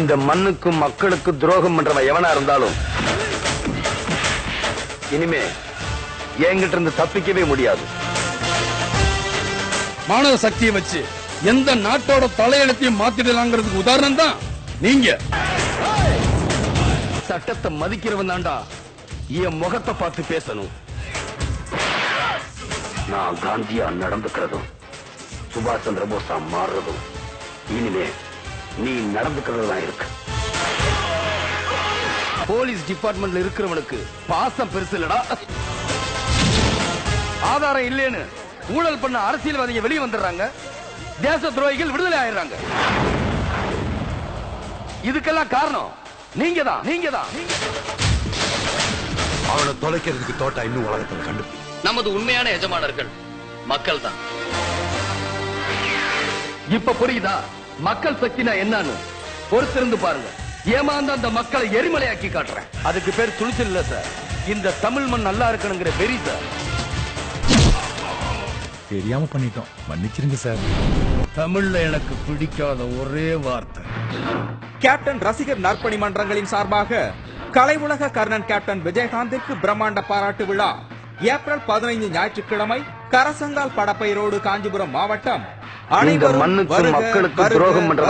இந்த மண்ணுக்கும் மக்களுக்கு துரோகம் பண்றவன் எவனா இருந்தாலும் இனிமே என்கிட்ட இருந்து தப்பிக்கவே முடியாது. மாணவ சக்தியை வச்சு எந்த நாட்டோட தலையெழுத்தையும் மாத்திடலாங்கிறதுக்கு உதாரணம் தான் நீங்க. சட்டத்தை மதிக்கிறவன் தாண்டா என் முகத்தை பார்த்து பேசணும். நான் காந்தியா நடந்துக்கிறதும் சுபாஷ் சந்திர போஸா மாறுறதும் இனிமே நீ நடந்துக்கிறது தான் இருக்கு. போலீஸ் டிபார்ட்மெண்ட்ல இருக்கிறவனுக்கு பாசம் பெருசு இல்லடா. ஆதாரம் இல்லைன்னு ஊழல் பண்ண அரசியல்வாதிகள் வெளியே வந்துடுறாங்க, தேச துரோகிகள் விடுதலை ஆயிடுறாங்க. இதுக்கெல்லாம் காரணம் நீங்க தான். அவனை தொலைக்கிறதுக்கு தோட்டா இன்னும் உலகத்தில் கண்டுபிடி. நமது உண்மையான எஜமானர்கள் மக்கள் தான். இப்ப புரியுதா மக்கள் சக்தினா என்னன்னு? பொறுத்திருந்து பாருங்க. ஏமாந்த அந்த மக்களை எரிமலையாக்கி காட்டுறேன். அதுக்கு பேர் துணிச்சல் இல்ல சார், இந்த தமிழ் மண் நல்லா இருக்கணுங்கிற வெறி சார். தெரியாம பண்ணிட்டோம், மன்னிச்சிருங்க சார். தமிழ்ல எனக்கு பிடிக்காத ஒரே வார்த்தை. கேப்டன் ரசிகர் நற்பணி மன்றங்களின் சார்பாக கலை உலக கர்ணன் கேப்டன் விஜயகாந்திற்கு பிரம்மாண்ட பாராட்டு விழா ஏப்ரல் 15 ஞாயிற்றுக்கிழமை கரசங்கால் படப்பை ரோடு, காஞ்சிபுரம் மாவட்டம். அனைவரும் மக்களுக்கு துரோகம் பண்ற